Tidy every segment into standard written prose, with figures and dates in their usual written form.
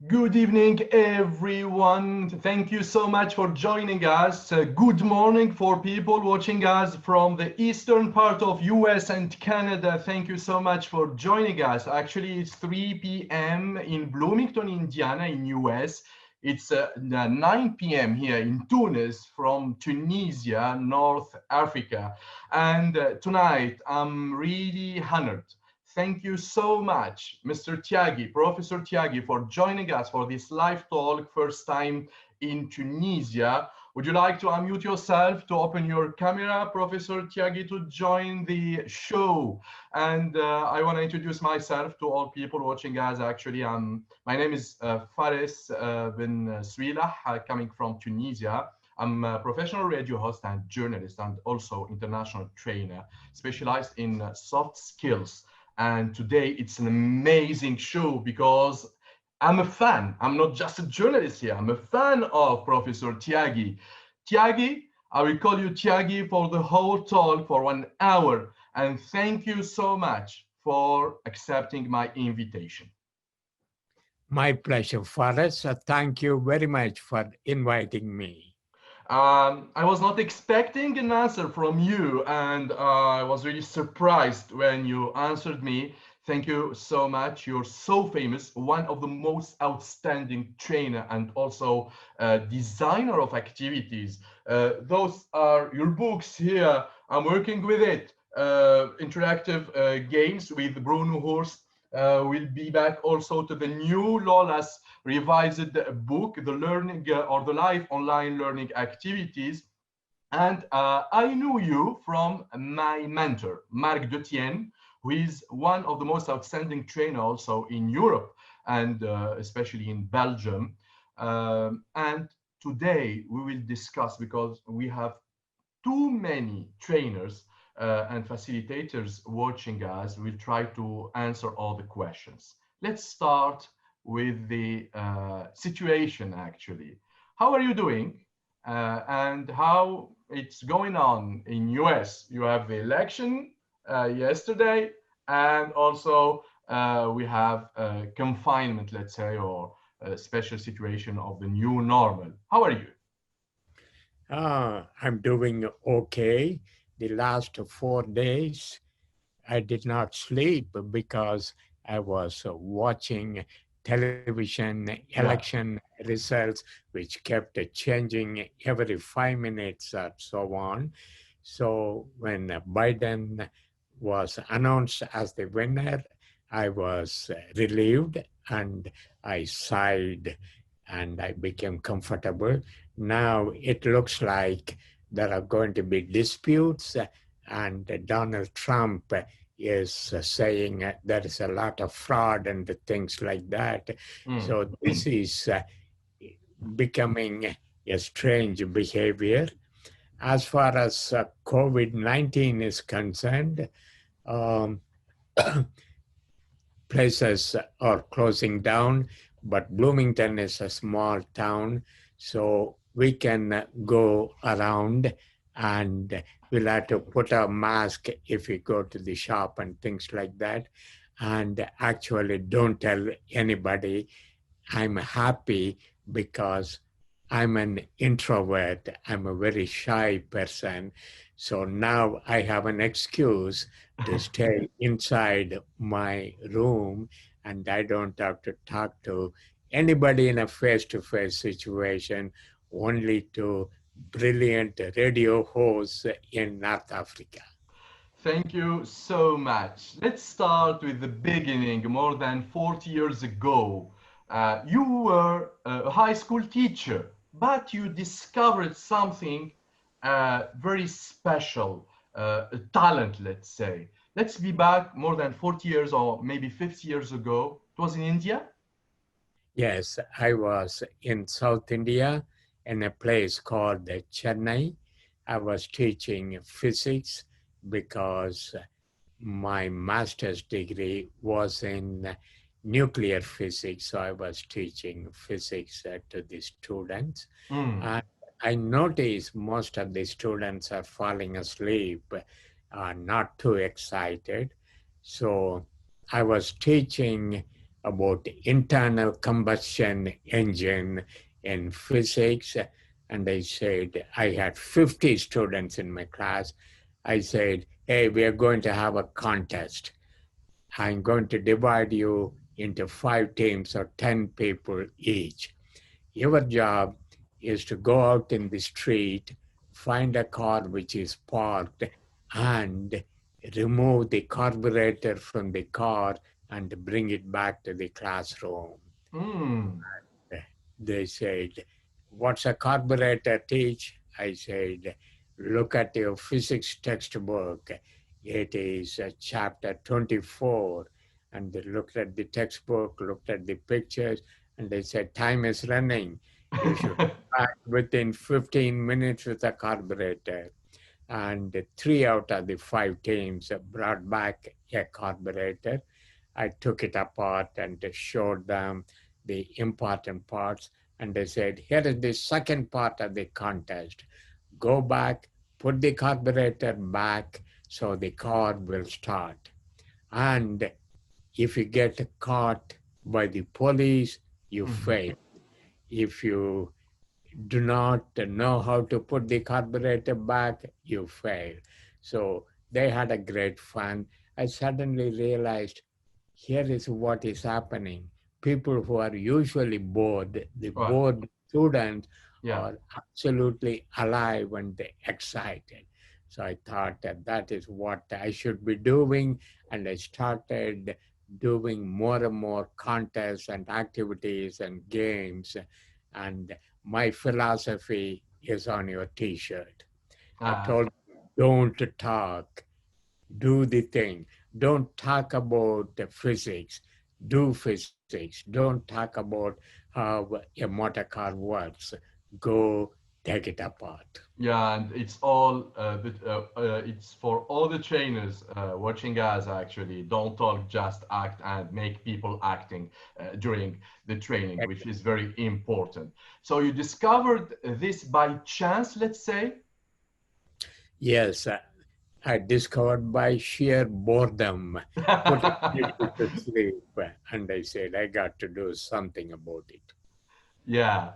Good evening, everyone. Thank you so much for joining us. Good morning for people watching us from the eastern part of US and Canada. Thank you so much for joining us. Actually, it's 3 p.m. in Bloomington, Indiana, in US. It's 9 p.m. here in Tunis from Tunisia, North Africa. And tonight, I'm really honored. Thank you so much, Mr. Thiagi, Professor Thiagi, for joining us for this live talk, first time in Tunisia. Would you like to unmute yourself to open your camera, Professor Thiagi, to join the show? And I want to introduce myself to all people watching us. Actually, my name is Fares Ben Souilah, coming from Tunisia. I'm a professional radio host and journalist and also international trainer, specialized in soft skills. And today it's an amazing show because I'm a fan. I'm not just a journalist here. I'm a fan of Professor Thiagi. Thiagi, I will call you Thiagi for the whole talk for 1 hour. And thank you so much for accepting my invitation. My pleasure, Fares. Thank you very much for inviting me. I was not expecting an answer from you, and I was really surprised when you answered me. Thank you so much. You're so famous, one of the most outstanding trainer and also designer of activities. Those are your books here. I'm working with it. Interactive games with Bruno Horst. We'll be back also to the new Lola's revised book, the learning or the live online learning activities. And I knew you from my mentor, Marc Detienne, who is one of the most outstanding trainers also in Europe and especially in Belgium. And today we will discuss, because we have too many trainers and facilitators watching us, will try to answer all the questions. Let's start with the situation actually. How are you doing? And how it's going on in US? You have the election yesterday, and also we have confinement, let's say, or a special situation of the new normal. How are you? I'm doing okay. The last 4 days, I did not sleep because I was watching television Wow. election results, which kept changing every 5 minutes and so on. So when Biden was announced as the winner, I was relieved and I sighed and I became comfortable. Now it looks like there are going to be disputes, and Donald Trump is saying there is a lot of fraud and things like that. Mm. So this is becoming a strange behavior. As far as COVID-19 is concerned, um, places are closing down, but Bloomington is a small town, so we can go around and we'll have to put a mask if we go to the shop and things like that. And actually, don't tell anybody. I'm happy because I'm an introvert. I'm a very shy person. So now I have an excuse to stay inside my room, and I don't have to talk to anybody in a face-to-face situation, only to brilliant radio hosts in North Africa. Thank you so much. Let's start with the beginning. More than 40 years ago, you were a high school teacher, but you discovered something very special, a talent, let's say. Let's be back more than 40 years or maybe 50 years ago. It was in India? Yes, I was in South India in a place called Chennai. I was teaching physics because my master's degree was in nuclear physics. So I was teaching physics to the students. Mm. And I noticed most of the students are falling asleep, not too excited. So I was teaching about internal combustion engine in physics. And I said, I had 50 students in my class. I said, hey, we are going to have a contest. I'm going to divide you into 5 teams of 10 people each. Your job is to go out in the street, find a car which is parked, and remove the carburetor from the car and bring it back to the classroom. Mm. They said, what's a carburetor, teach? I said, look at your physics textbook. It is chapter 24. And they looked at the textbook, looked at the pictures, and they said, time is running. You should back within 15 minutes with a carburetor. And 3 out of the 5 teams brought back a carburetor. I took it apart and showed them the important parts. And they said, here is the second part of the contest. Go back, put the carburetor back so the car will start. And if you get caught by the police, you Mhm. fail. If you do not know how to put the carburetor back, you fail. So they had a great fun. I suddenly realized here is what is happening. People who are usually bored, the Well, bored students, yeah. are absolutely alive and they excited. So I thought that that is what I should be doing, and I started doing more and more contests and activities and games. And my philosophy is on your T-shirt. I Ah, told them, don't talk, do the thing. Don't talk about the physics, do physics. Don't talk about how a motor car works. Go take it apart. yeah, and it's all it's for all the trainers watching us actually. Don't talk, just act, and make people acting during the training, which is very important. So you discovered this by chance, let's say? Yes, I discovered by sheer boredom, putting people to sleep, and I said, I got to do something about it. Yeah.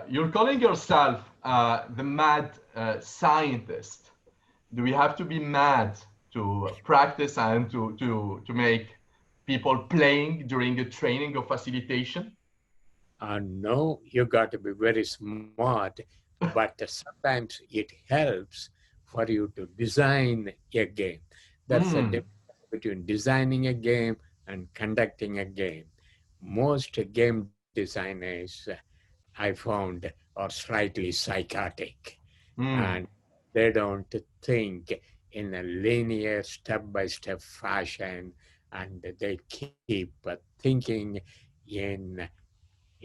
You're calling yourself the mad scientist. Do we have to be mad to practice and to make people playing during a training of facilitation? No, you got to be very smart, but sometimes it helps for you to design a game. There's a Mm. difference between designing a game and conducting a game. Most game designers I found are slightly psychotic, Mm. and they don't think in a linear step-by-step fashion, and they keep thinking in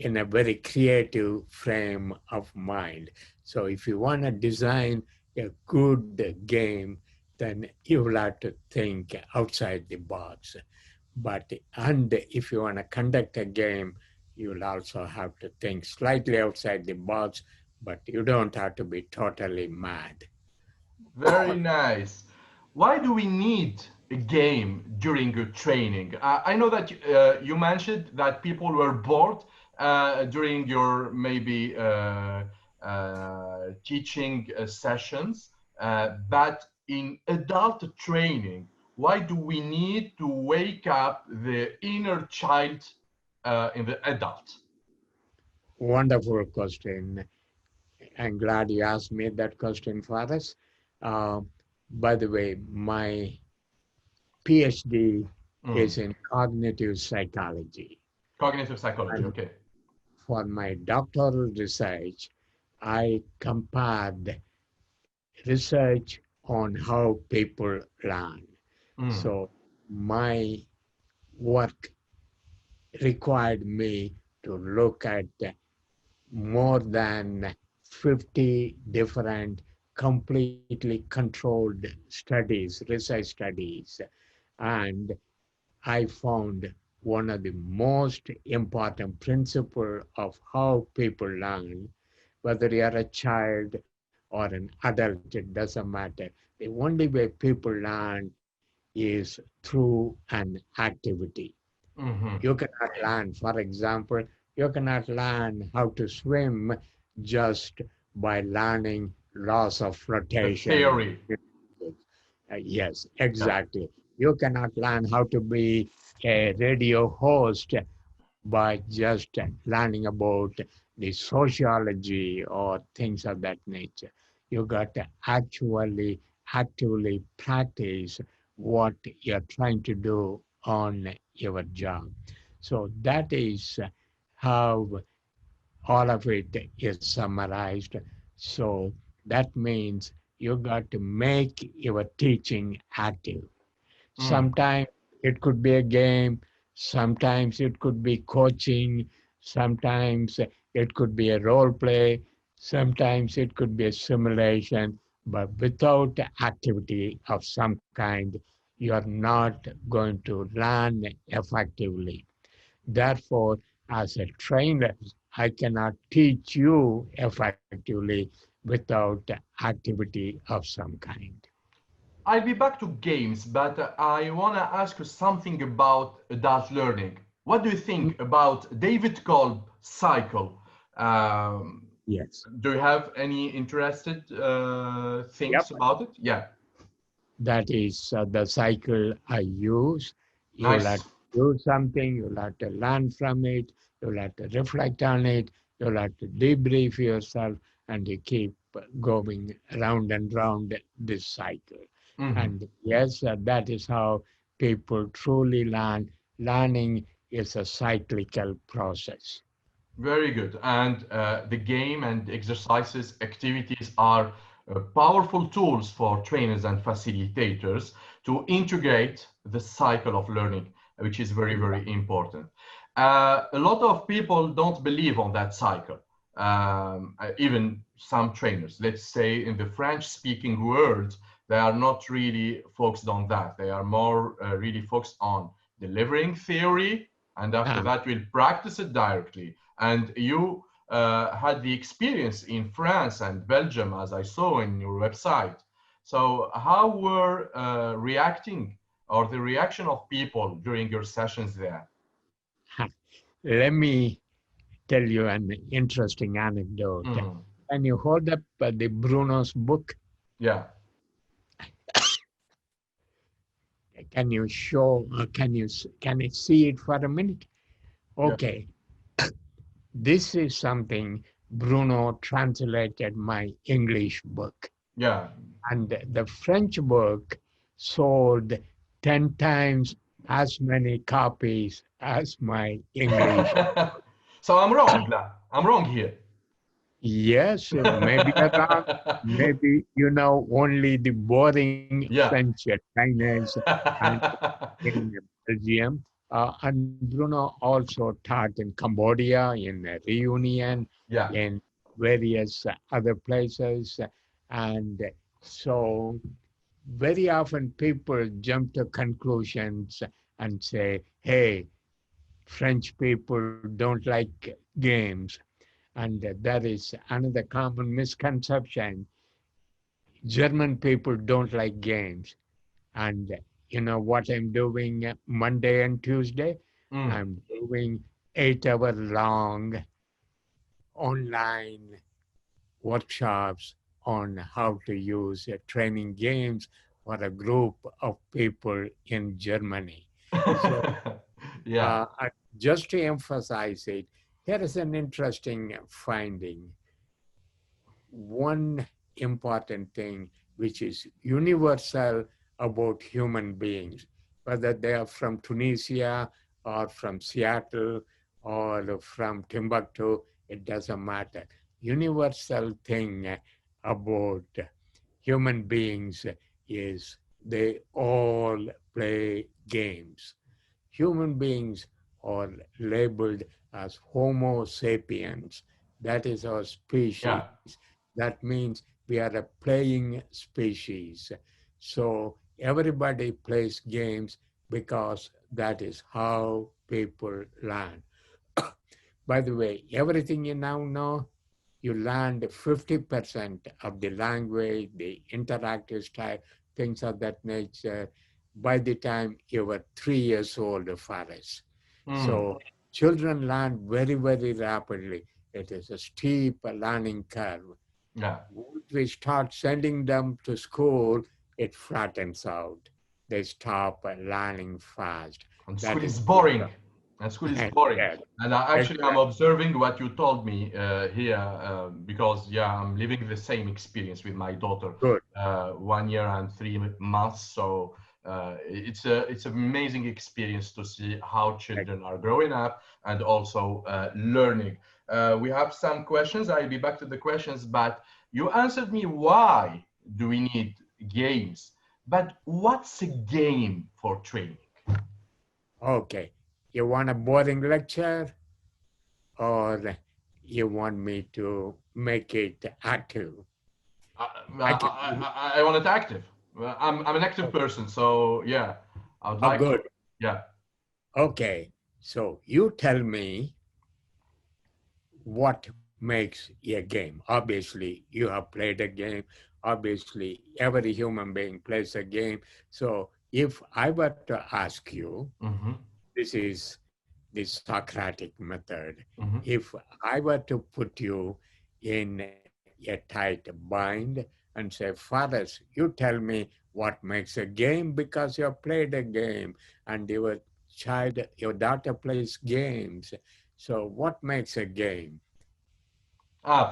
in a very creative frame of mind. So if you want to design a good game, then you will have to think outside the box. But and if you want to conduct a game, you'll also have to think slightly outside the box, but you don't have to be totally mad. Very nice. Why do we need a game during a training? I know that you mentioned that people were bored during your maybe teaching sessions, but in adult training, why do we need to wake up the inner child in the adult? Wonderful question. I'm glad you asked me that question, Fares. Uh, by the way, my PhD Mm. is in cognitive psychology. Cognitive psychology, And okay. for my doctoral research, I compared research on how people learn. Mm. So my work required me to look at more than 50 different completely controlled studies, research studies. And I found one of the most important principle of how people learn, whether you're a child or an adult, it doesn't matter. The only way people learn is through an activity. Mhm. You cannot learn, for example, you cannot learn how to swim just by learning laws of The flotation. theory. Yes, Yeah. exactly. You cannot learn how to be a radio host by just learning about the sociology or things of that nature. You got to actually actively practice what you're trying to do on your job. So that is how all of it is summarized. So that means you got to make your teaching active. Mm. Sometimes it could be a game, sometimes it could be coaching, sometimes it could be a role play, sometimes it could be a simulation, but without activity of some kind, you are not going to learn effectively. Therefore, as a trainer, I cannot teach you effectively without activity of some kind. I'll be back to games, but I want to ask you something about adult learning. What do you think about David Kolb cycle? Um, Yes. do you have any interested Yep. things about it? Yeah, That is the cycle I use. You'll have nice. to do something, you'll have to learn from it, you'll have to reflect on it, you'll have to debrief yourself, and you keep going round and round this cycle. Mhm. And yes, that is how people truly learn. Learning is a cyclical process. Very good. And the game and exercises, activities are powerful tools for trainers and facilitators to integrate the cycle of learning, which is very, Yeah. very important. A lot of people don't believe on that cycle. Even some trainers, let's say in the French-speaking world, they are not really focused on that. They are more really focused on delivering theory, and after Ah, that, we'll practice it directly. And you had the experience in France and Belgium, as I saw in your website. So, how were reacting or the reaction of people during your sessions there? ha. Let me tell you an interesting anecdote. Mm, Can you hold up the Bruno's book? yeah, Can you show? Can you see it for a minute? yeah, Okay, this is something Bruno translated my English book, yeah. and the French book sold 10 times as many copies as my English. So I'm wrong, lah. I'm wrong here. Yes, maybe you're wrong. Maybe you know only the boring Yeah. French trainers and in Belgium. And Bruno also taught in Cambodia, in Reunion, Yeah. in various other places. And so very often people jump to conclusions and say, hey, French people don't like games. And that is another common misconception. German people don't like games. And you know what I'm doing Monday and Tuesday? Mm. I'm doing 8 hour long online workshops on how to use training games for a group of people in Germany. So, Yeah. just to emphasize it, here is an interesting finding. One important thing which is universal about human beings, whether they are from Tunisia or from Seattle or from Timbuktu, it doesn't matter. Universal thing about human beings is they all play games. Human beings are labeled as Homo sapiens. That is our species. Yeah. That means we are a playing species. So everybody plays games because that is how people learn. By the way, everything you now know, you learned 50% of the language, the interactive style, things of that nature by the time you were 3 years old, Fares. Mm. So children learn very, very rapidly. It is a steep learning curve. Yeah. Once we start sending them to school, it flattens out. They stop learning fast. And school That is is the boring. And school is boring. yeah, And actually, I'm exactly. observing what you told me here because, yeah, I'm living the same experience with my daughter, Good. 1 year and 3 months. So it's an amazing experience to see how children are growing up and also learning. We have some questions. I'll be back to the questions, but you answered me why do we need games? But what's a game for training? Okay. You want a boring lecture or you want me to make it active? I, I can give you. I want it active. I'm an active person, so yeah, I would Oh, like to. good. Yeah. Okay. So you tell me what makes a game. Obviously, you have played a game. Obviously, every human being plays a game. So if I were to ask you, Mm-hmm. this is the Socratic method. Mm-hmm. If I were to put you in a tight bind and say, Fathers, you tell me what makes a game because you have played a game and your daughter plays games. So what makes a game?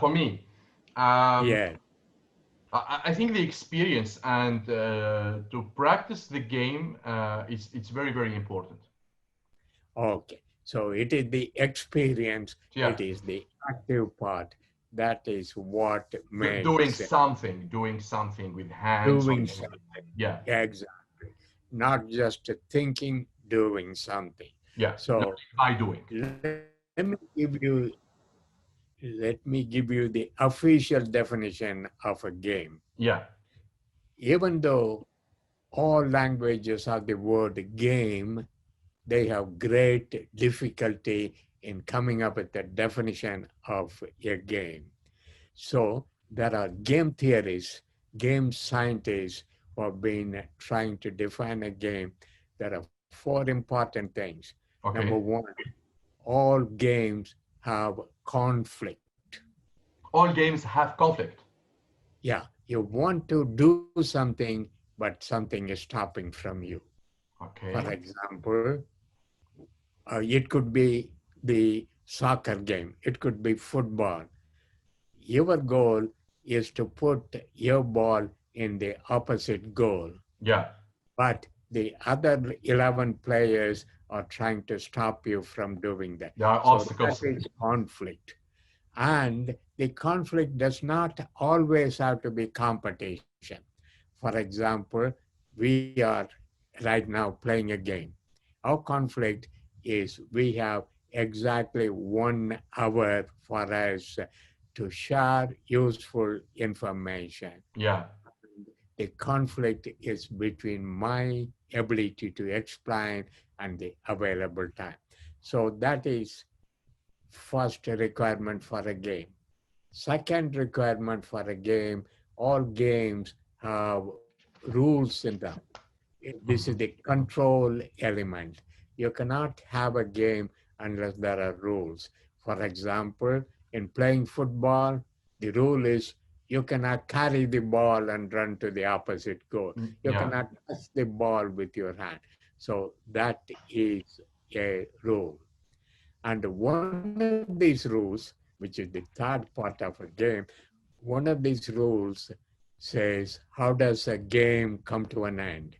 For me, um, Yeah. I think the experience and to practice the game it's very very important. Okay. So it is the experience, Yeah. it is the active part. That is what makes Doing something with hands or doing moving. something. Yeah. Exactly. Not just thinking, doing something. Yeah. So Learning by doing. let me give you the official definition of a game. Yeah. Even though all languages have the word game, they have great difficulty in coming up with a definition of a game. So there are game theories, game scientists who have been trying to define a game. There are four important things. Number Okay. one, all games have conflict. All games have conflict. Yeah, you want to do something, but something is stopping from you. For Okay. example, it could be the soccer game, it could be football. Your goal is to put your ball in the opposite goal, Yeah. but the other 11 players are trying to stop you from doing that. There are So that obstacles. is conflict. And the conflict does not always have to be competition. For example, we are right now playing a game. Our conflict is we have exactly 1 hour for us to share useful information. Yeah. The conflict is between my ability to explain and the available time. So that is first requirement for a game. Second requirement for a game, all games have rules in them. This is the Mhm. control element. You cannot have a game unless there are rules. For example, in playing football, the rule is you cannot carry the ball and run to the opposite goal. You Yeah. cannot touch the ball with your hand. So that is a rule. And one of these rules, which is the third part of a game, one of these rules says, how does a game come to an end?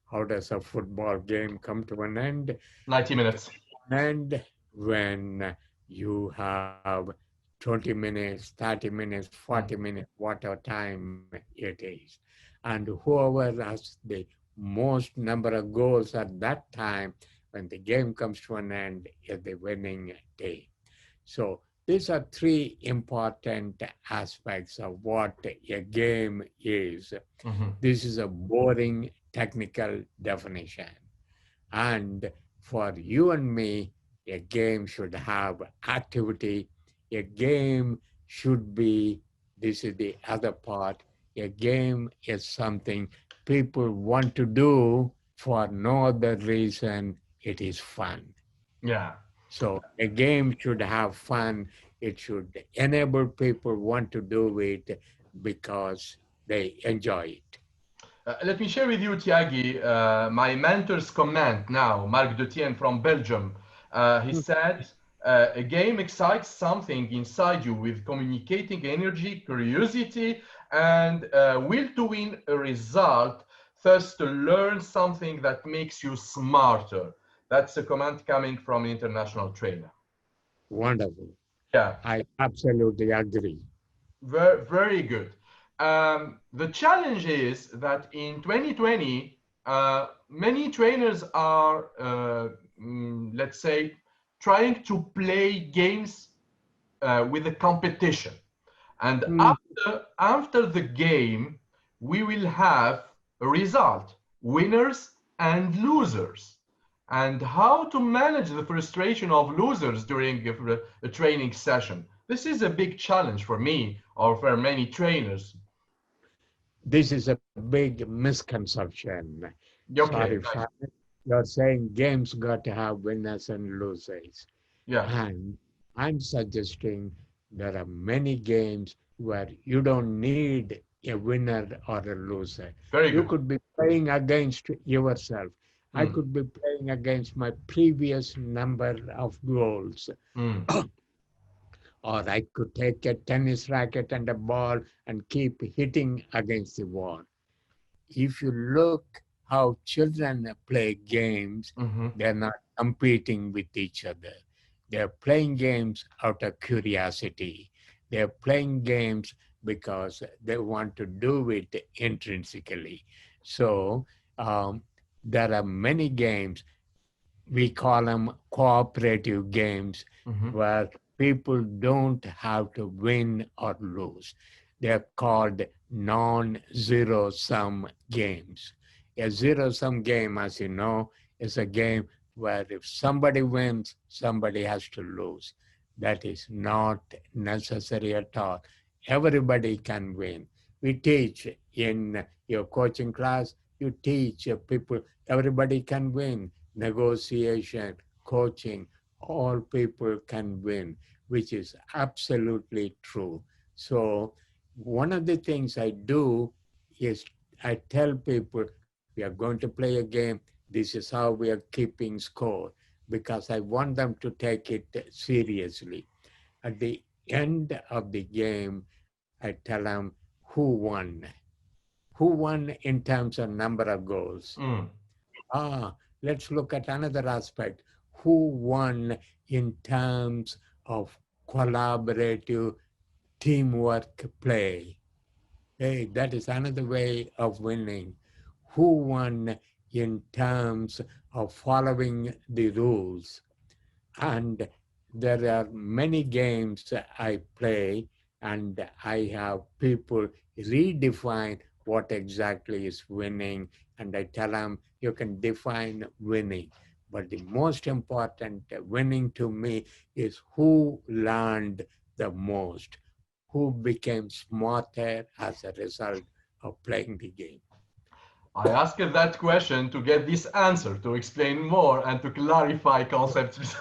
How does a football game come to an end? 90 It comes minutes. to an end when you have 20 minutes, 30 minutes, 40 Mm. minutes, whatever time it is. And whoever has the most number of goals at that time, when the game comes to an end, is the winning team. So these are three important aspects of what a game is. Mhm. This is a boring technical definition. And for you and me, a game should have activity. A game should be, this is the other part, a game is something people want to do for no other reason. It is fun. Yeah. So a game should have fun. It should enable people want to do it because they enjoy it. Let me share with you, Thiagi, my mentor's comment now, Marc Detienne from Belgium. He said, a game excites something inside you with communicating energy, curiosity, and will to win a result, thus to learn something that makes you smarter. That's a comment coming from an international trainer. Wonderful. Yeah. I absolutely agree. Very, very good. The challenge is that in 2020, many trainers are, let's say, trying to play games with a competition. And Mm, after the game, we will have a result, winners and losers. And how to manage the frustration of losers during a training session. This is a big challenge for me or for many trainers. This is a big misconception. Sorry, Okay, Fahad. You're saying games got to have winners and losers. yeah, And I'm suggesting there are many games where you don't need a winner or a loser. very You good. could be playing against yourself. I Mm, could be playing against my previous number of goals. mm, Or I could take a tennis racket and a ball and keep hitting against the wall. If you look how children play games, mm-hmm. they're not competing with each other. They're playing games out of curiosity. They're playing games because they want to do it intrinsically. So there are many games, we call them cooperative games, Mm-hmm. where people don't have to win or lose. They're called non-zero sum games. A zero sum game, as you know, is a game where if somebody wins, somebody has to lose. That is not necessary at all. Everybody can win. We teach in your coaching class, you teach people, everybody can win. Negotiation, coaching, all people can win, which is absolutely true. So one of the things I do is I tell people we are going to play a game. This is how we are keeping score, because I want them to take it seriously. At the end of the game, I tell them who won. Who won in terms of number of goals? Mm. Let's look at another aspect. Who won in terms of collaborative teamwork play? Hey, that is another way of winning. Who won in terms of following the rules? And there are many games I play, and I have people redefine what exactly is winning. And I tell them, you can define winning. But the most important winning to me is who learned the most, who became smarter as a result of playing the game. I asked that question to get this answer, to explain more and to clarify concepts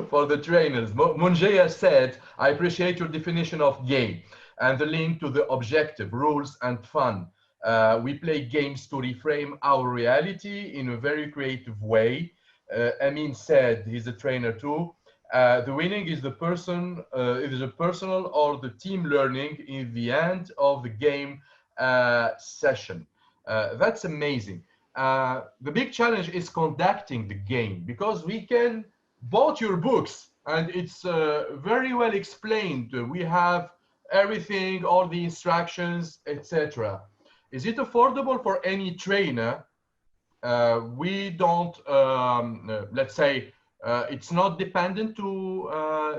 for the trainers. Munjaya said, I appreciate your definition of game and the link to the objective, rules, and fun. We play games to reframe our reality in a very creative way. Amin said, he's a trainer too. The winning is the it is a personal or the team learning in the end of the game session. That's amazing. The big challenge is conducting the game because we can bought your books and it's very well explained. We have everything, all the instructions, etc. Is it affordable for any trainer? We don't, let's say, it's not dependent to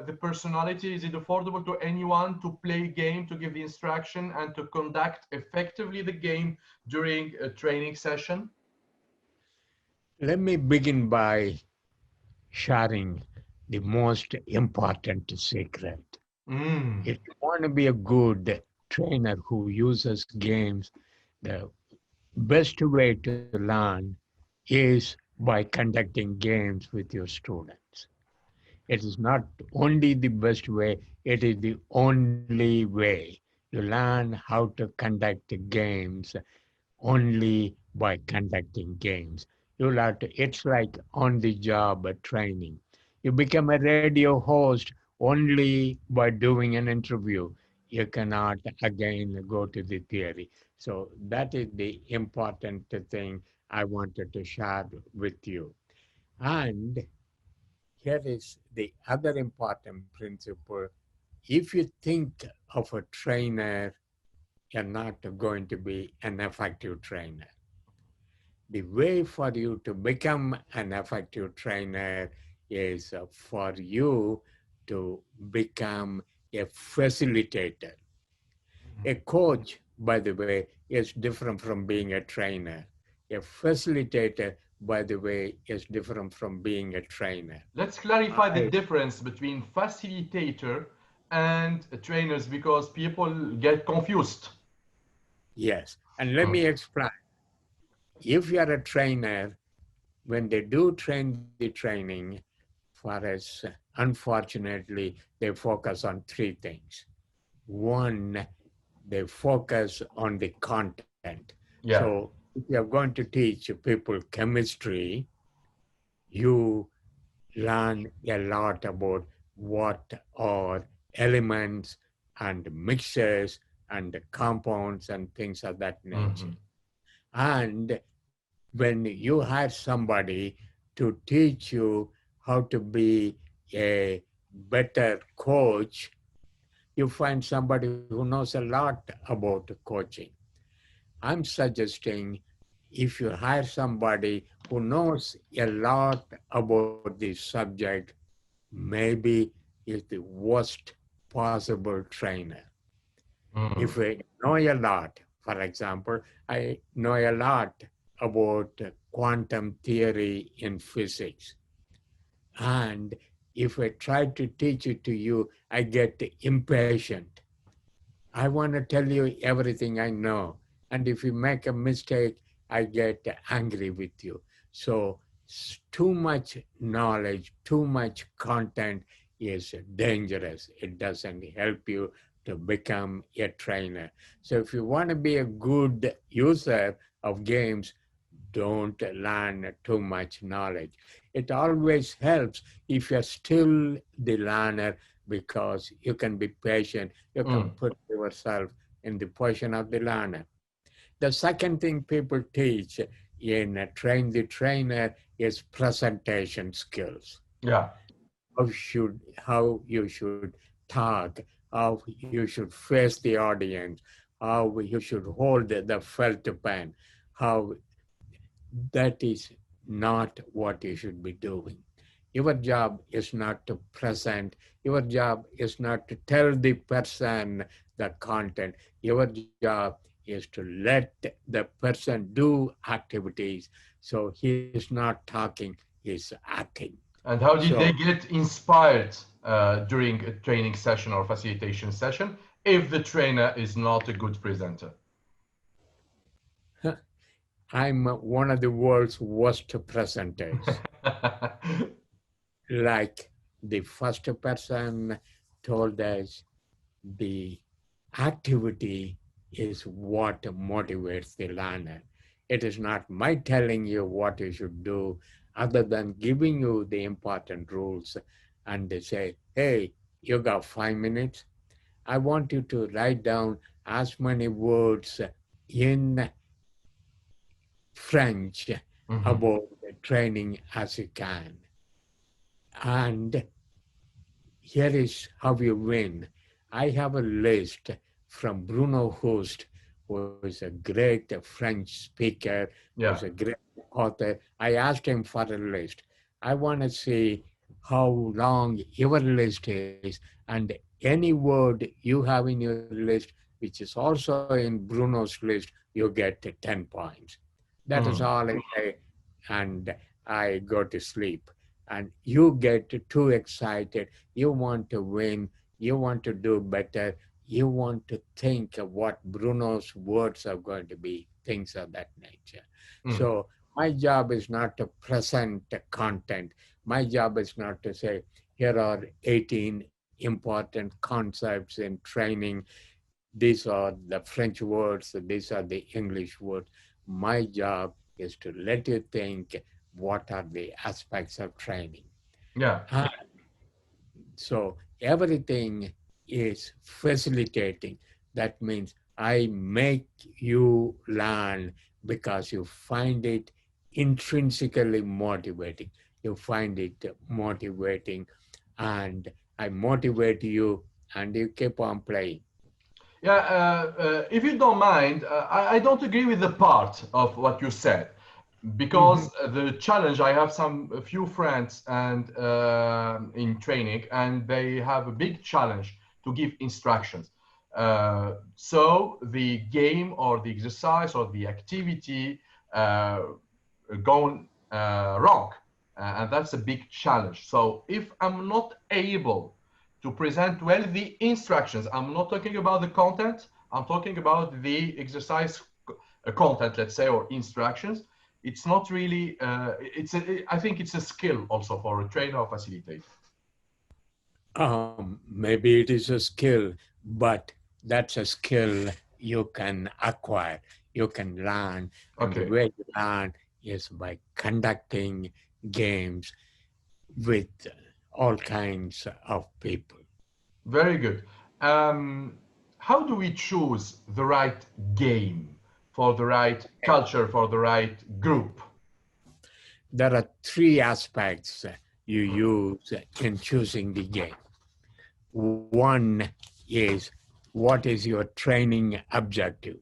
the personality. Is it affordable to anyone to play game, to give the instruction, and to conduct effectively the game during a training session? Let me begin by sharing the most important secret. Mm. If you want to be a good trainer who uses games, the best way to learn is by conducting games with your students. It is not only the best way, it is the only way. You learn how to conduct games only by conducting games. You learn to, it's like on the job training. You become a radio host only by doing an interview. You cannot again go to the theory. So that is the important thing I wanted to share with you. And here is the other important principle. If you think of a trainer, you're not going to be an effective trainer. The way for you to become an effective trainer is for you to become a facilitator. A coach, by the way, is different from being a trainer. A facilitator, by the way, is different from being a trainer. Let's clarify the I, difference between facilitator and trainers because people get confused. yes, and let Mm. me explain. If you are a trainer, when they do train the training, for us, unfortunately, they focus on three things. One, they focus on the content. Yeah. So if you're going to teach people chemistry, you learn a lot about what are elements and mixtures and compounds and things of that nature. Mhm. And when you hire somebody to teach you how to be a better coach, you find somebody who knows a lot about coaching. I'm suggesting if you hire somebody who knows a lot about this subject, maybe is the worst possible trainer. If Mm. I know a lot, for example, I know a lot about quantum theory in physics. And if I try to teach it to you, I get impatient. I want to tell you everything I know. And if you make a mistake, I get angry with you. So, too much knowledge, too much content is dangerous. It doesn't help you to become a trainer. So, if you want to be a good user of games, don't learn too much knowledge. It always helps if you're still the learner because you can be patient, you can Mm. put yourself in the position of the learner. The second thing people teach in Train the Trainer is presentation skills. Yeah. How you should talk, how you should face the audience, how you should hold the felt pen, how that is not what you should be doing. Your job is not to present. Your job is not to tell the person the content. Your job is to let the person do activities. So he's not talking, he's acting. And how did So they get inspired during a training session or facilitation session if the trainer is not a good presenter? I'm one of the world's worst presenters. Like the first person told us, the activity is what motivates the learner. It is not my telling you what you should do, other than giving you the important rules. And they say, hey, you got 5 minutes. I want you to write down as many words in French Mhm. about the training as you can. And here is how you win. I have a list from Bruno Host, who is a great French speaker, who is a Yeah. great author. I asked him for a list. I want to see how long your list is, and any word you have in your list, which is also in Bruno's list, you get 10 points. That is Mm. all I say, and I go to sleep. And you get too excited. You want to win. You want to do better. You want to think of what Bruno's words are going to be, things of that nature. Mm. So my job is not to present the content. My job is not to say, here are 18 important concepts in training. These are the French words, these are the English words. My job is to let you think what are the aspects of training. Yeah. And so everything is facilitating. That means I make you learn because you find it intrinsically motivating. You find it motivating, and I motivate you, and you keep on playing. Yeah, if you don't mind, I don't agree with the part of what you said Mhm. because the challenge, I have a few friends and in training, and they have a big challenge to give instructions. So the game or the exercise or the activity uh, gone wrong, and that's a big challenge. So if I'm not able to present well the instructions, I'm not talking about the content, I'm talking about the exercise content, let's say, or instructions. It's not really I think it's a skill also for a trainer or facilitator. Maybe it is a skill, but that's a skill you can acquire, you can learn, and the Okay, way you learn is by conducting games with all kinds of people. very good. um, how do we choose the right game for the right culture for the right group? There are three aspects you use in choosing the game. One is what is your training objective?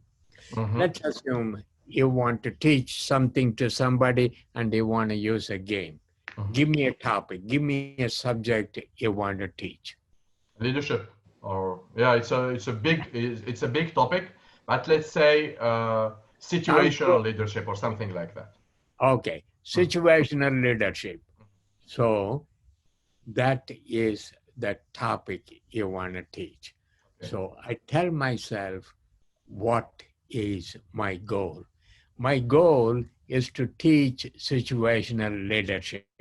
Mhm. Let's assume you want to teach something to somebody and they want to use a game. Mhm. Give me a topic, give me a subject you want to teach. Leadership, or yeah, it's a big topic, but let's say Sounds good. situational leadership or something like that. Okay, Mhm. situational leadership. So that is the topic you want to teach. Okay. So I tell myself, what is my goal? My goal is to teach situational leadership.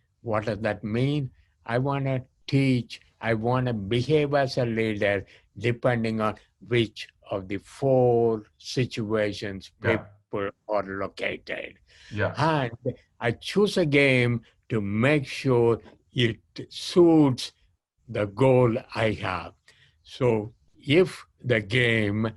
What does that mean? I want to teach, I want to behave as a leader depending on which of the four situations Yeah. people are located. Yeah. And I choose a game to make sure it suits the goal I have. So if the game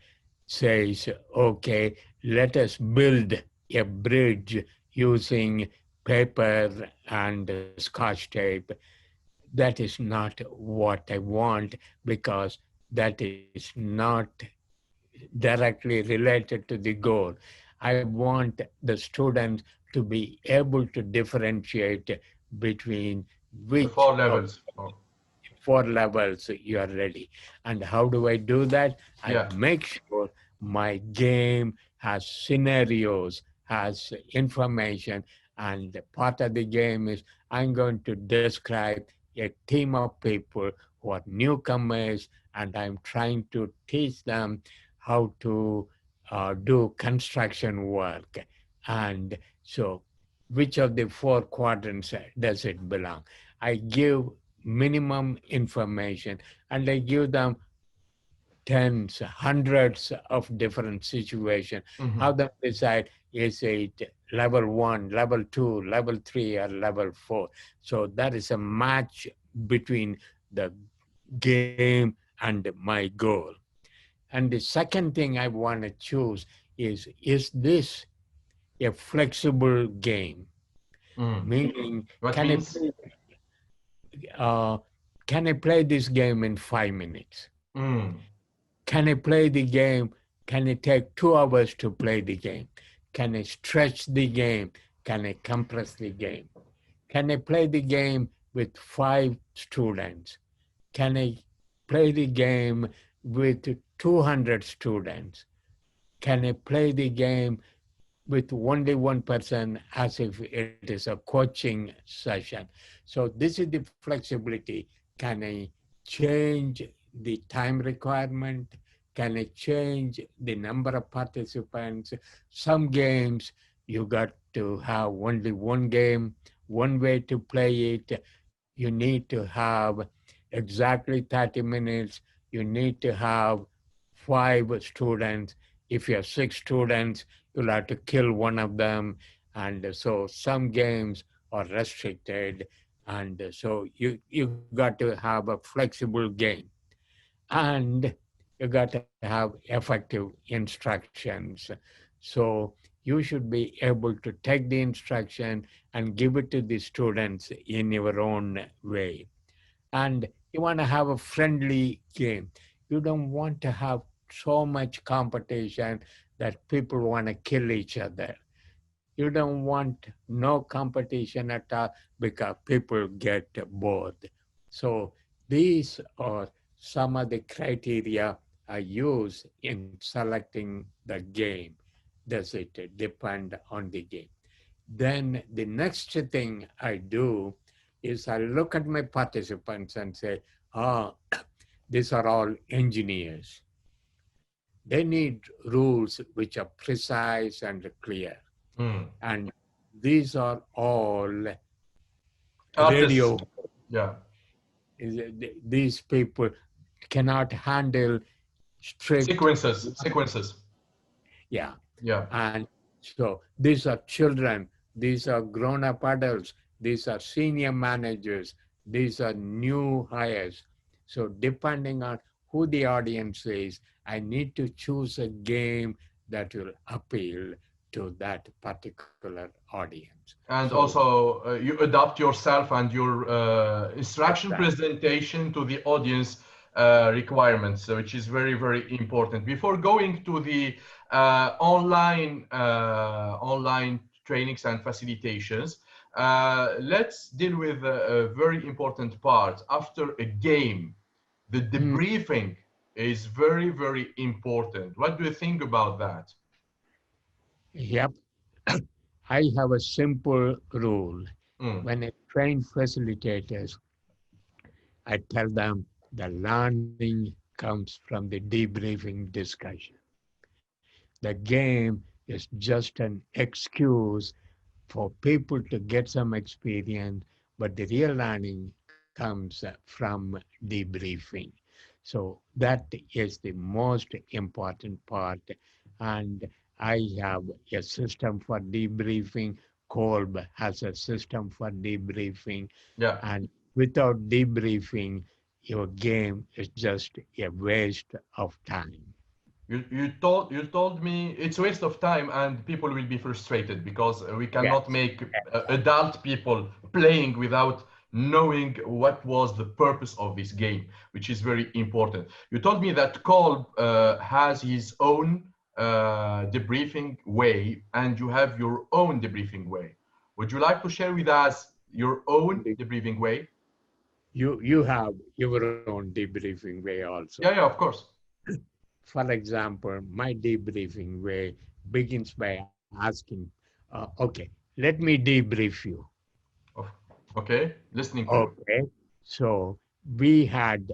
says, okay, let us build a bridge using paper and scotch tape, that is not what I want because that is not directly related to the goal. I want the students to be able to differentiate between The which four of levels. Oh, four levels you are ready. And how do I do that? I yeah. make sure my game has scenarios, has information, and part of the game is I'm going to describe a team of people who are newcomers, and I'm trying to teach them how to do construction work. And so, which of the four quadrants does it belong? I give minimum information and I give them tens, hundreds of different situations. Hmm. How they decide is it level one, level two, level three, or level four. So that is a match between the game and my goal. And the second thing I want to choose is this a flexible game? Mm. Meaning, What means? uh, can I play this game in 5 minutes? Mm. Can I play the game? Can it take 2 hours to play the game? Can I stretch the game? Can I compress the game? Can I play the game with 5 students? Can I play the game with 200 students? Can I play the game with only one person as if it is a coaching session? So this is the flexibility. Can I change the time requirement? Can I change the number of participants? Some games you got to have only one game, one way to play it. you need to have exactly 30 minutes. You need to have 5 students. If you have 6 students, you'll have to kill one of them. And so some games are restricted. And so you got to have a flexible game. And you got to have effective instructions. So you should be able to take the instruction and give it to the students in your own way. And you want to have a friendly game. You don't want to have so much competition that people want to kill each other. You don't want no competition at all because people get bored. So these are some of the criteria I use in selecting the game. Does it depend on the game? Then the next thing I do is I look at my participants and say, ah, these are all engineers. They need rules which are precise and clear. Mm. And these are all Artists. radio. Yeah. These people cannot handle strict, Sequences. yeah. Yeah. And so these are children, these are grown up adults, these are senior managers, these are new hires. So, depending on who the audience is, I need to choose a game that will appeal to that particular audience. And So, also, you adapt yourself and your instruction exactly. presentation to the audience requirements, which is very, very important. Before going to the online trainings and facilitations, let's deal with a very important part. After a game, the Mm, debriefing is very, very important. What do you think about that? yep. I have a simple rule. Mm. When I train facilitators, I tell them the learning comes from the debriefing discussion. The game is just an excuse for people to get some experience, but the real learning comes from debriefing. So that is the most important part. And I have a system for debriefing. Kolb has a system for debriefing. Yeah. And without debriefing, your game is just a waste of time. You told me it's a waste of time and people will be frustrated because we cannot Yes. make adult people playing without knowing what was the purpose of this game, which is very important. You told me that Kolb has his own debriefing way and you have your own debriefing way. Would you like to share with us your own debriefing way? You have your own debriefing way also. Yeah, yeah, of course. For example, my debriefing way begins by asking, okay, let me debrief you. Oh, okay, listening to you. Okay, so we had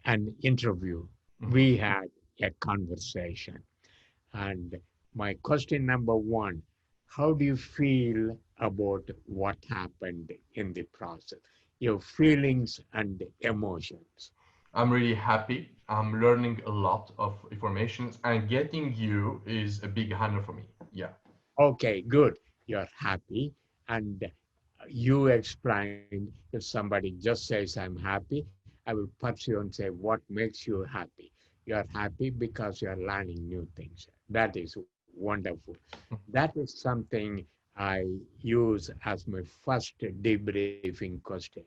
an interview, Mhm. we had a conversation. And my question number one, how do you feel about what happened in the process? Your feelings and emotions. I'm really happy. I'm learning a lot of information and getting you is a big honor for me. Yeah. Okay, good. You're happy. And you explain if somebody just says, I'm happy, I will pursue and say, what makes you happy? You're happy because you're learning new things. That is wonderful. That is something I use as my first debriefing question.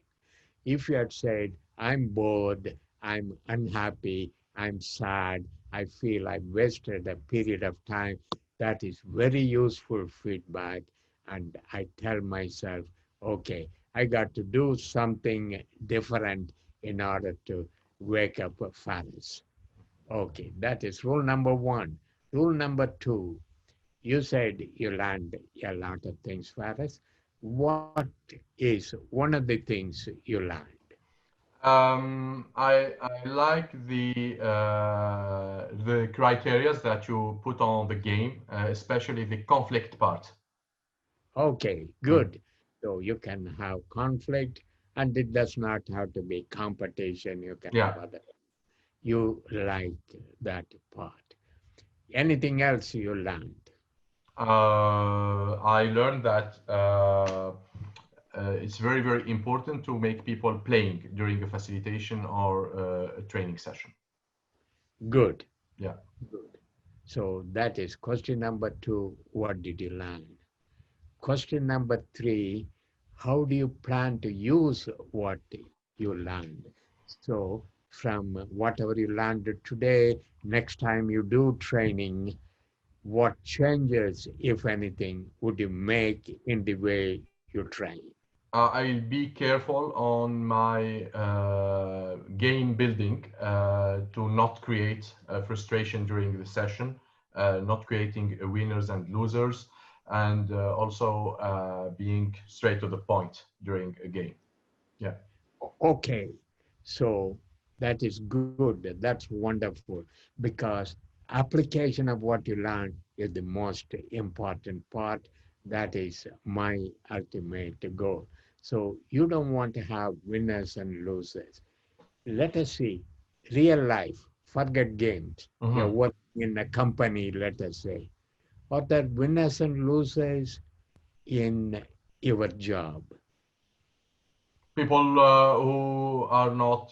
If you had said, I'm bored, I'm unhappy, I'm sad, I feel I wasted a period of time, that is very useful feedback. And I tell myself, okay, I got to do something different in order to wake up Fares. Okay, that is rule number one. Rule number two, you said you learned a lot of things, Fares. What is one of the things you learned? I like the criterias that you put on the game, especially the conflict part. Okay, Mm. good. So you can have conflict And it does not have to be competition. You can Yeah. have other. You like that part. Anything else you learned? I learned that it's very, very important to make people playing during a facilitation or a training session. Good. Yeah. Good. So that is question number 2. What did you learn? Question number 3. How do you plan to use what you learned? So from whatever you learned today, next time you do training, what changes, if anything, would you make in the way you train? I'll be careful on my game building to not create frustration during the session, not creating winners and losers, and also being straight to the point during a game. Yeah. Okay, so that is good. That's wonderful because application of what you learn is the most important part. That is my ultimate goal. So you don't want to have winners and losers. Let us see, real life, forget games. You're Mhm. working in a company, let us say. Are there winners and losers in your job? People who are not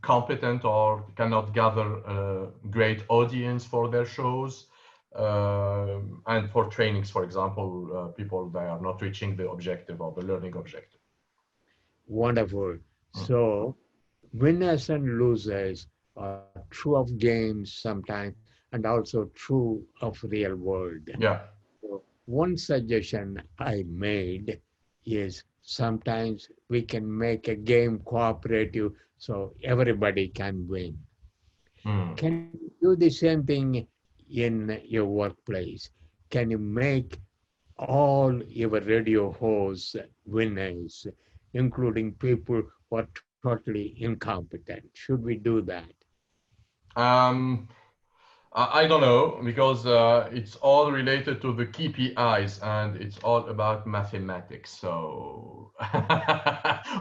competent or cannot gather a great audience for their shows, and for trainings, for example, people that are not reaching the objective or the learning objective. Wonderful. Mm. So winners and losers are true of games sometimes and also true of real world. Yeah. So one suggestion I made is sometimes we can make a game cooperative so everybody can win. Mm. Can you do the same thing in your workplace? Can you make all your radio hosts winners, including people who are totally incompetent? Should we do that? Um, I don't know because it's all related to the KPIs and it's all about mathematics. So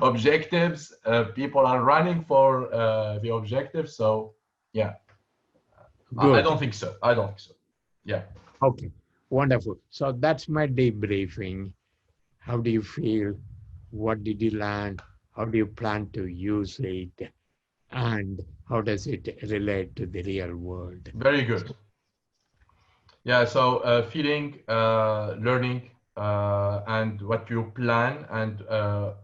objectives, people are running for the objectives. So yeah, I Good. don't think so. I don't think so. Yeah. Okay. Wonderful. So that's my debriefing. How do you feel? What did you learn? How do you plan to use it? And how does it relate to the real world? Very So, good. Yeah, so feeling, learning, and what you plan, and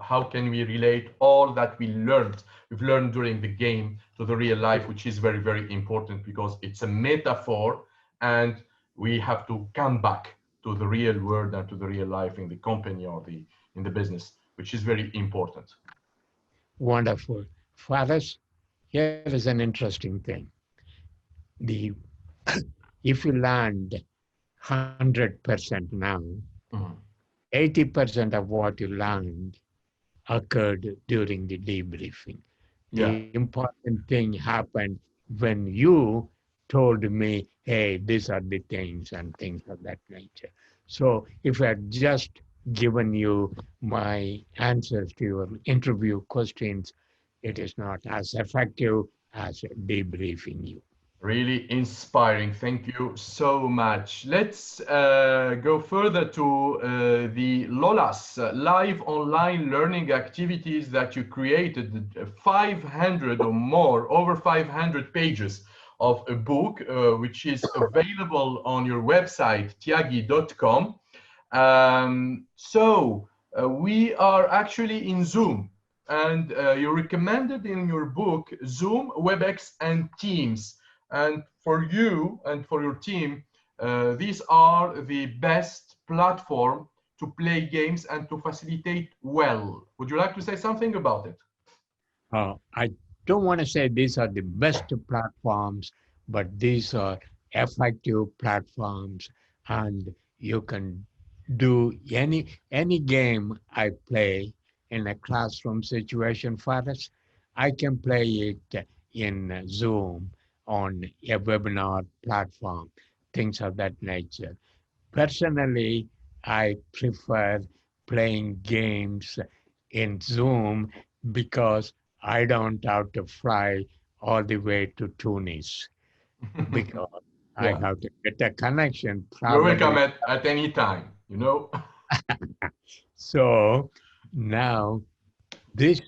how can we relate all that we've learned during the game to the real life, which is very, very important because it's a metaphor, and we have to come back to the real world and to the real life in the company or in the business, which is very important. wonderful. Fares, here is an interesting thing. The if you land 100% now, Mhm. 80% of what you learned occurred during the debriefing. Yeah, The important thing happened when you told me, hey, these are the things and things of that nature. So if I had just given you my answers to your interview questions, it is not as effective as debriefing you. really inspiring. Thank you so much. Let's go further to the LOLAS, live online learning activities that you created, 500 or more, over 500 pages of a book, which is available on your website, thiagi.com. We are actually in Zoom, and you recommended in your book Zoom, WebEx, and Teams. And for you and for your team, these are the best platform to play games and to facilitate well. Would you like to say something about it? I don't want to say these are the best platforms, but these are effective platforms, and you can do any game I play in a classroom situation for us. I can play it in Zoom on a webinar platform, things of that nature. Personally, I prefer playing games in Zoom because I don't have to fly all the way to Tunis because I Yeah, have to get a connection you're welcome probably. at any time, you know. So now this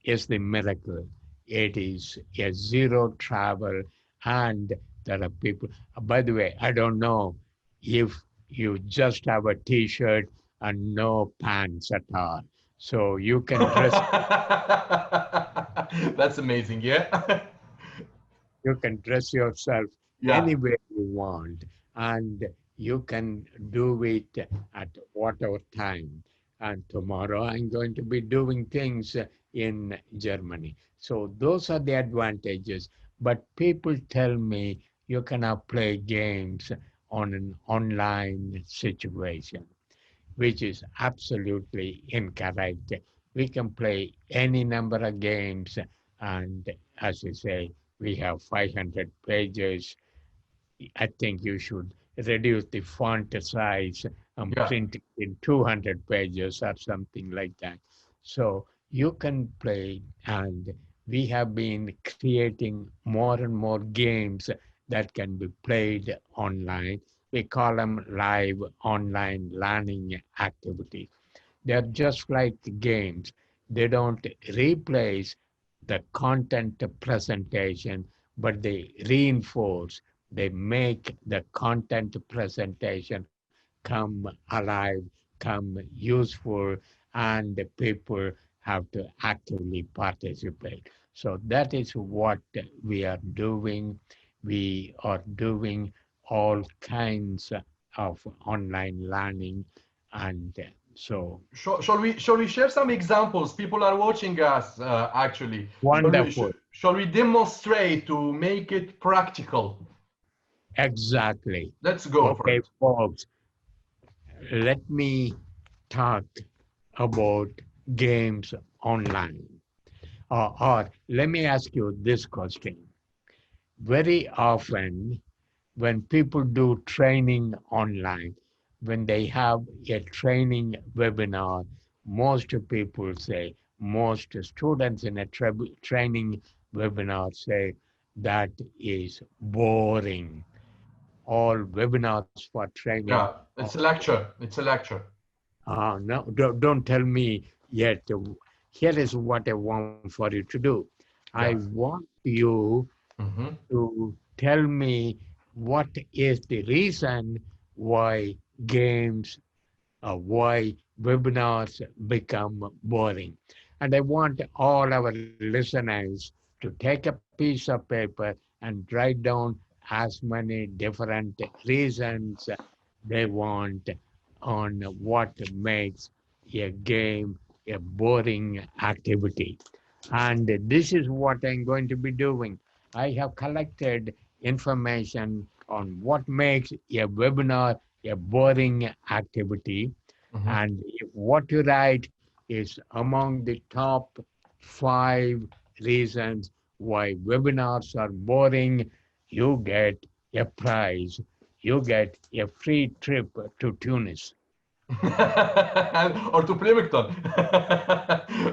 is the miracle. It is a zero travel, and there are people. By the way, I don't know if you just have a T-shirt and no pants at all, so you can dress. That's amazing, yeah. You can dress yourself Yeah. any way you want, and you can do it at whatever time. And tomorrow I'm going to be doing things in Germany. So those are the advantages. But people tell me you cannot play games on an online situation, which is absolutely incorrect. We can play any number of games, and as you say, we have 500 pages. I think you should reduce the font size and Yeah. print it in 200 pages or something like that. So you can play, and we have been creating more and more games that can be played online. We call them live online learning activities. They're just like games. They don't replace the content presentation, but they reinforce, they make the content presentation come alive, come useful, and the people have to actively participate. So that is what we are doing. We are doing all kinds of online learning, and so Shall we share some examples? People are watching us actually. wonderful. Shall we demonstrate to make it practical? Exactly. Let's go for Okay, it. folks, let me talk about games online. Or let me ask you this question. Very often, when people do training online, when they have a training webinar, most people say, most students in a training webinar say, that is boring. All webinars for training. Yeah, it's a lecture. It's a lecture. No, don't tell me yet. Here is what I want for you to do. I Yeah. want you Hmm. to tell me what is the reason why games, why webinars become boring. And I want all our listeners to take a piece of paper and write down as many different reasons they want on what makes a game a boring activity. And this is what I'm going to be doing. I have collected information on what makes a webinar a boring activity. Hmm. And if what you write is among the top 5 reasons why webinars are boring, you get a prize. You get a free trip to Tunis. Or to Plimpton.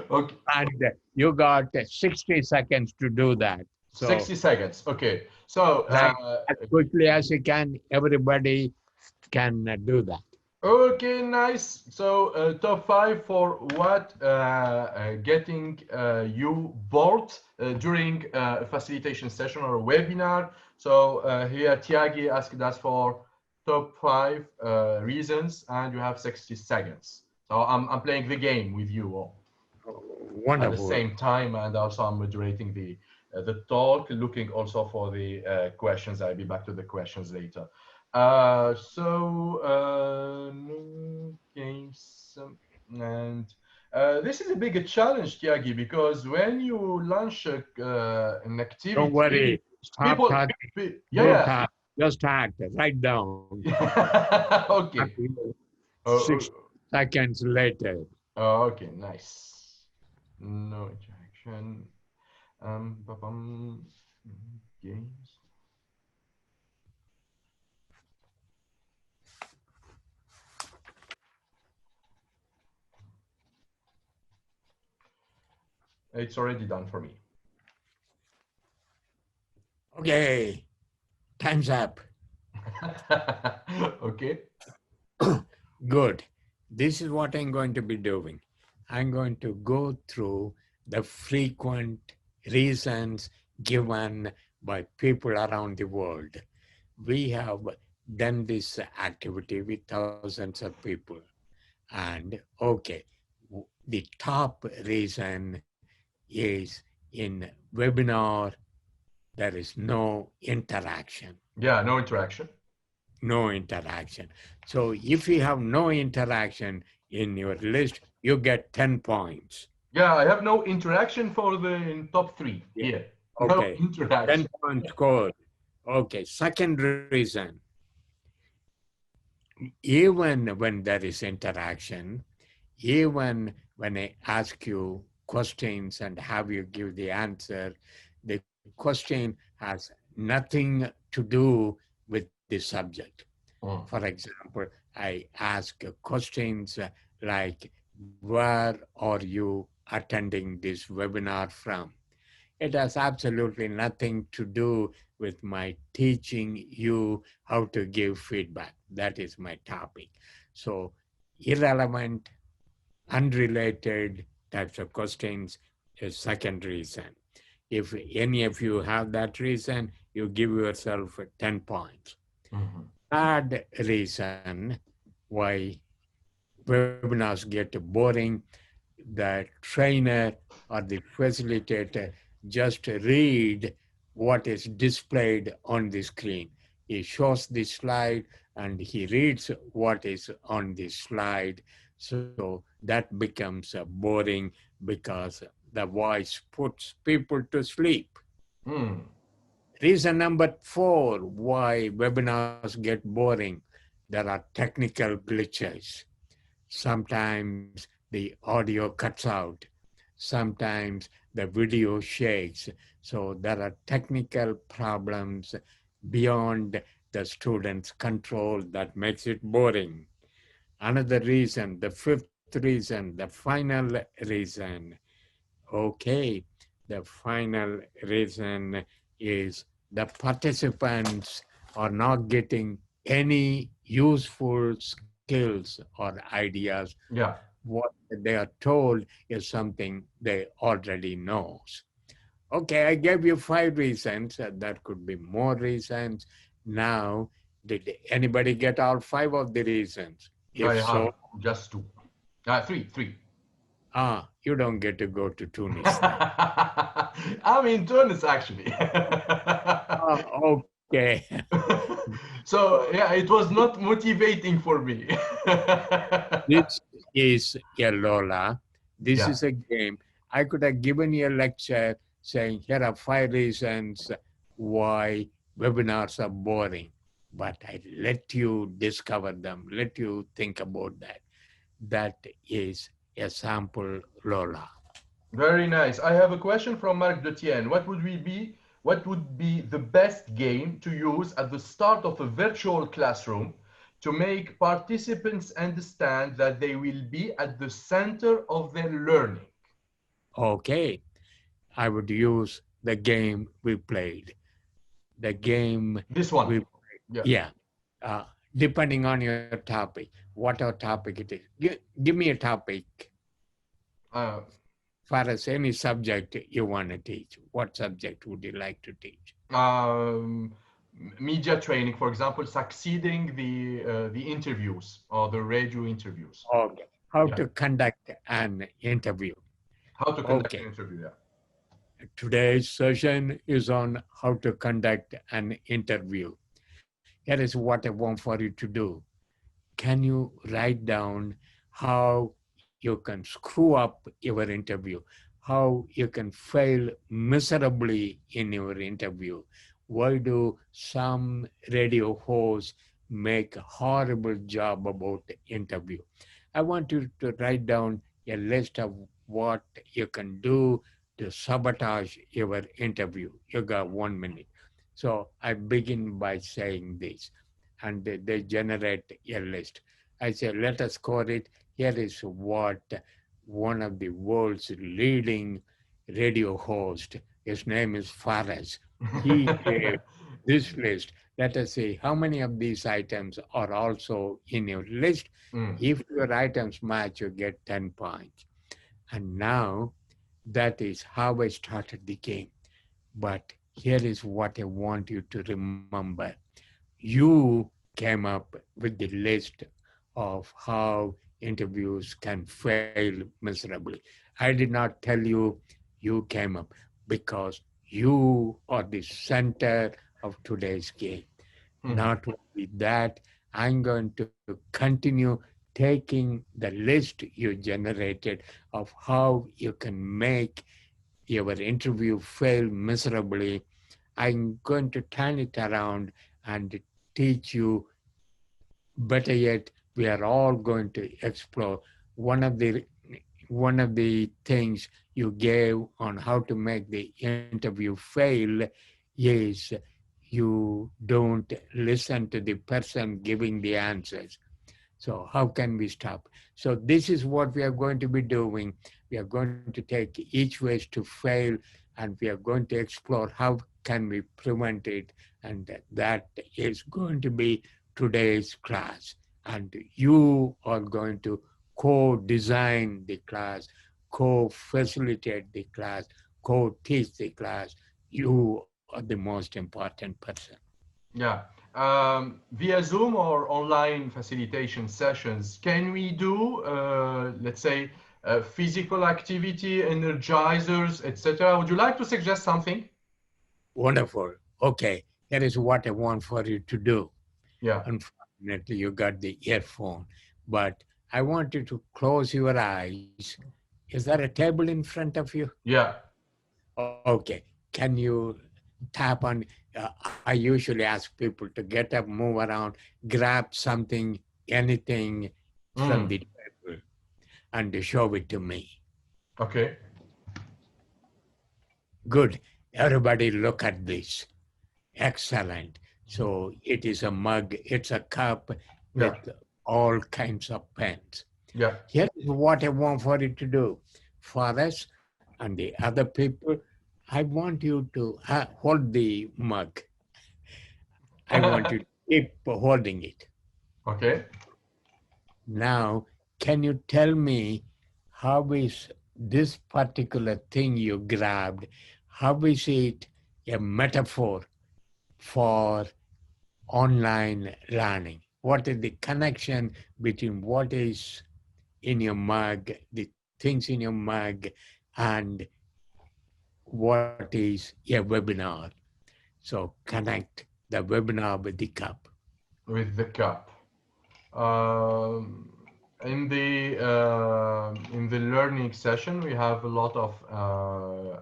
Okay. And you got 60 seconds to do that. So 60 seconds. Okay. So, write as quickly as you can. Everybody can do that. okay, nice. So, top five for what getting you bored during a facilitation session or a webinar. So, here Thiagi asked us for top five reasons, and you have 60 seconds. So, I'm playing the game with you all at the Wonderful. same time, and also I'm moderating the talk, looking also for the questions. I'll be back to the questions later. No games, and this is a big challenge, Tiagi, because when you launch an Don't activity, worry. Stop people, talking. Don't yeah, talk. Just act. Write down. yeah. Okay. Six Oh, seconds later. okay, nice. No interaction. Ba-bum. Games. It's already done for me. Okay, time's up. Okay. Good. This is what I'm going to be doing. I'm going to go through the frequent reasons given by people around the world. We have done this activity with thousands of people. And okay, the top reason is in webinar, there is no interaction. Yeah, no interaction. No interaction. So if you have no interaction in your list, you get 10 points. Yeah, I have no interaction for the top three Yeah. here. No Okay. 10 interaction. point score. Okay. Second reason, even when there is interaction, even when I ask you questions and have you give the answer, the question has nothing to do with the subject. Mm. For example, I ask questions like, where are you attending this webinar from? It has absolutely nothing to do with my teaching you how to give feedback. That is my topic. So, irrelevant, unrelated types of questions is second reason. If any of you have that reason, you give yourself 10 points. Mhm. Third reason why webinars get boring, the trainer or the facilitator just read what is displayed on the screen. He shows the slide and he reads what is on the slide. So that becomes boring because the voice puts people to sleep. Mm. Reason number four why webinars get boring, there are technical glitches. Sometimes the audio cuts out. Sometimes the video shakes. So there are technical problems beyond the student's control that makes it boring. Another reason, the fifth reason, the final reason. Okay, the final reason is the participants are not getting any useful skills or ideas. Yeah. What they are told is something they already knows. Okay, I gave you five reasons. That could be more reasons. Now, did anybody get all five of the reasons? I If so, have just two. Three. you don't get to go to Tunis then. I'm in Tunis actually. Okay. So yeah, it was not motivating for me. This is a Lola. This Yeah. is a game. I could have given you a lecture saying, here are five reasons why webinars are boring. But I let you discover them, let you think about that. That is a sample Lola. Very nice. I have a question from Marc Detienne. What would be the best game to use at the start of a virtual classroom to make participants understand that they will be at the center of their learning? Okay. I would use the game we played. The game This one. we, Yeah. yeah. Uh, Depending on your topic, what our topic it is. Give me a topic Uh, for us, any subject you want to teach. What subject would you like to teach? um, Media training, for example, succeeding the interviews or the radio interviews. Okay. How Yeah. to conduct an interview. How to conduct Okay. an interview. Yeah. Today's session is on how to conduct an interview. Here is what I want for you to do. Can you write down how you can screw up your interview, how you can fail miserably in your interview? Why do some radio hosts make a horrible job about the interview? I want you to write down a list of what you can do to sabotage your interview. You got 1 minute. So I begin by saying this, and they generate a list. I say, let us score it. Here is what one of the world's leading radio host. His name is Fares. He gave this list. Let us see how many of these items are also in your list. Mm, If your items match, you get 10 points. And now that is how I started the game. But here is what I want you to remember. You came up with the list of how interviews can fail miserably. I did not tell you you came up because you are the center of today's game. mhm. Not only that, I'm going to continue taking the list you generated of how you can make your interview fail miserably. I'm going to turn it around and teach you. Better yet, we are all going to explore one of the one of the things you gave on how to make the interview fail is you don't listen to the person giving the answers. So how can we stop? So this is what we are going to be doing. We are going to take each ways to fail, and we are going to explore how can we prevent it. And that is going to be today's class. And you are going to co-design the class, co-facilitate the class, co-teach the class. You are the most important person. Yeah. Via Zoom or online facilitation sessions, can we do, let's say, physical activity, energizers, etc.? Would you like to suggest something? Wonderful. Okay, here is what I want for you to do. Yeah. Unfortunately, you got the earphone, but I want you to close your eyes. Is there a table in front of you? Yeah. Okay. Can you tap on? I usually ask people to get up, move around, grab something, anything from Mm. the table, and show it to me. Okay. Good. Everybody, look at this. Excellent. So it is a mug, it's a cup Yeah. with all kinds of pens. Yeah. Here is what I want for you to do. For us and the other people, I want you to hold the mug. I want you to keep holding it. Okay. Now, can you tell me how is this particular thing you grabbed, how is it a metaphor for online learning? What is the connection between what is in your mug, the things in your mug, and what is a webinar? So connect the webinar with the cup. With the cup. Um, in the learning session, we have a lot of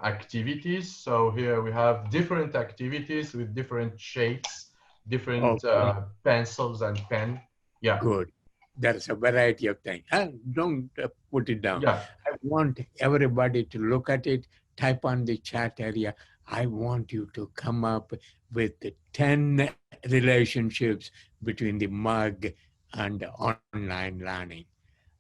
activities. So here we have different activities with different shapes, different Okay, pencils and pen. Yeah. good. There's a variety of things. Don't put it down. Yeah. I want everybody to look at it, type on the chat area. I want you to come up with 10 relationships between the mug and online learning.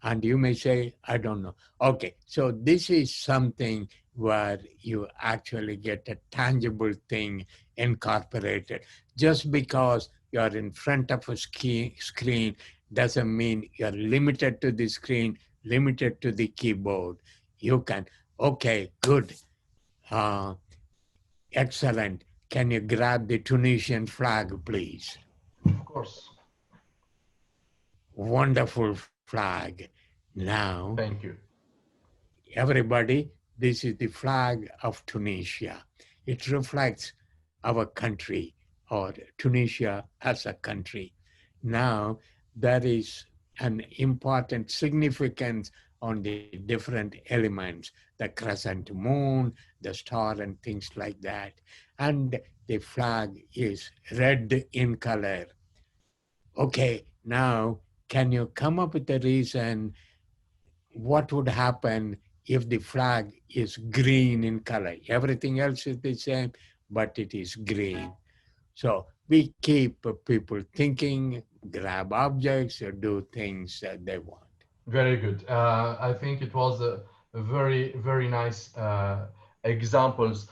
And you may say, I don't know. Okay, so this is something where you actually get a tangible thing incorporated. Just because you're in front of a screen doesn't mean you're limited to the screen, limited to the keyboard. You can, okay, good, uh, excellent. Can you grab the Tunisian flag, please? Of course. Wonderful flag. Now, Thank you. everybody, this is the flag of Tunisia. It reflects our country or Tunisia as a country. Now, there is an important significance on the different elements, the crescent moon, the star, and things like that. And the flag is red in color. Okay, now, can you come up with a reason what would happen if the flag is green in color? Everything else is the same, but it is green. So we keep people thinking, grab objects, or do things that they want. Very good. I think it was a very, very nice examples.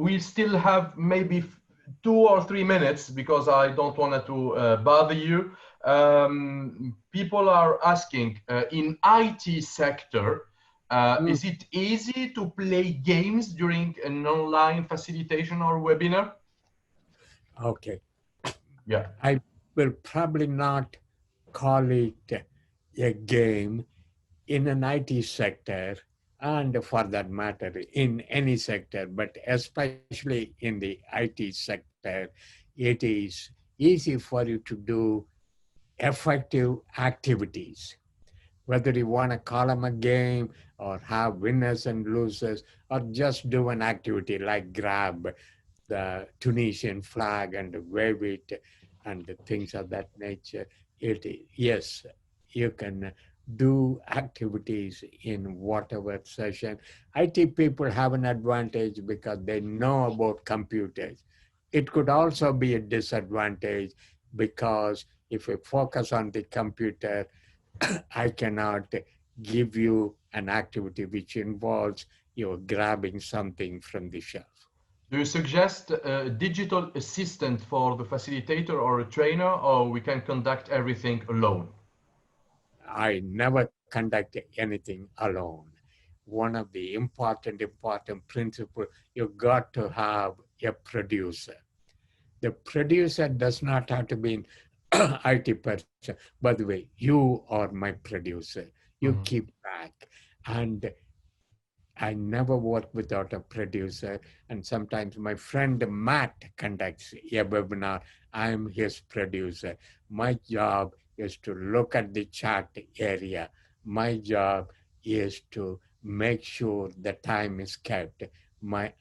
We still have maybe 2 or 3 minutes because I don't want to bother you. People are asking in IT sector, Mm, is it easy to play games during an online facilitation or webinar? okay. Yeah. I will probably not call it a game in an IT sector, and for that matter, in any sector, but especially in the IT sector, it is easy for you to do effective activities. Whether you want to call them a game or have winners and losers, or just do an activity like grab the Tunisian flag and wave it and things of that nature. Yes, you can do activities in whatever session. IT people have an advantage because they know about computers. It could also be a disadvantage because if you focus on the computer, I cannot give you an activity which involves you grabbing something from the shelf. Do you suggest a digital assistant for the facilitator or a trainer, or we can conduct everything alone? I never conduct anything alone. One of the important principle, you got to have a producer. The producer does not have to be an IT person. By the way, you are my producer. You Mhm. keep track. And I never work without a producer. And sometimes my friend Matt conducts a webinar. I'm his producer. My job is to look at the chat area. My job is to make sure the time is kept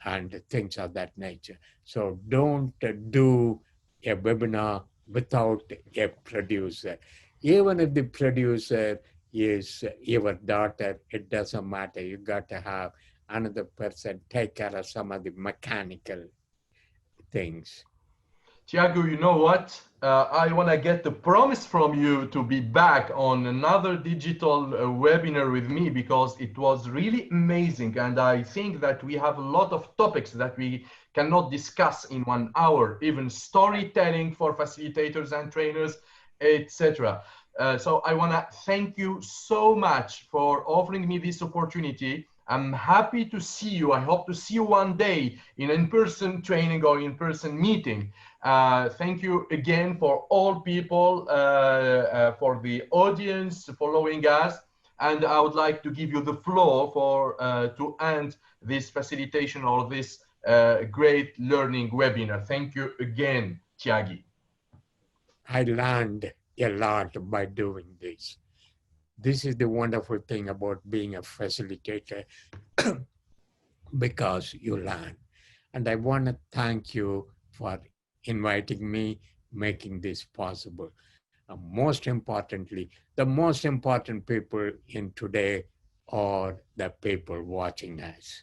and things of that nature. So don't do a webinar without a producer. Even if the producer is your daughter, it doesn't matter. You got to have another person take care of some of the mechanical things. Thiago, you know what? I want to get the promise from you to be back on another digital webinar with me because it was really amazing. And I think that we have a lot of topics that we cannot discuss in 1 hour, even storytelling for facilitators and trainers, etc. So I want to thank you so much for offering me this opportunity. I'm happy to see you. I hope to see you one day in in-person training or in-person meeting. Thank you again for all people, for the audience following us. And I would like to give you the floor for to end this facilitation or this great learning webinar. Thank you again, Thiagi. I learned a lot by doing this. This is the wonderful thing about being a facilitator because you learn. And I want to thank you for inviting me, making this possible. Most importantly, the most important people in today are the people watching us.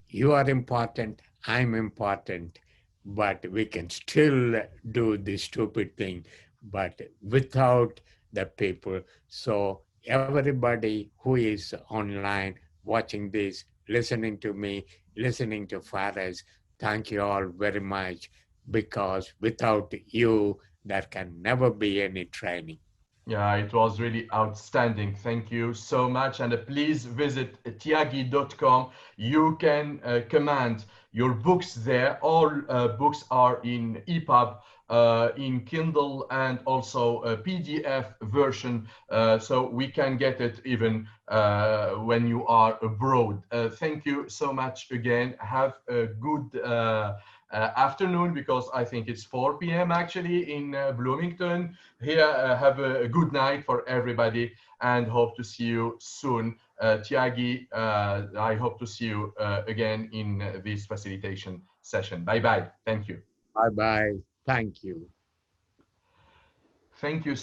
You are important, I'm important, but we can still do the stupid thing, but without the people. So everybody who is online watching this, listening to me, listening to Fares, thank you all very much because without you, there can never be any training. Yeah, it was really outstanding. Thank you so much. And please visit tiagi.com. You can command your books there. All books are in EPUB, in Kindle, and also a PDF version. So we can get it even when you are abroad. Thank you so much again. Have a good afternoon because I think it's 4 p.m. actually in Bloomington. Here, have a good night for everybody and hope to see you soon. Thiagi, I hope to see you again in this facilitation session. Bye bye. Thank you. Bye bye. Thank you. Thank you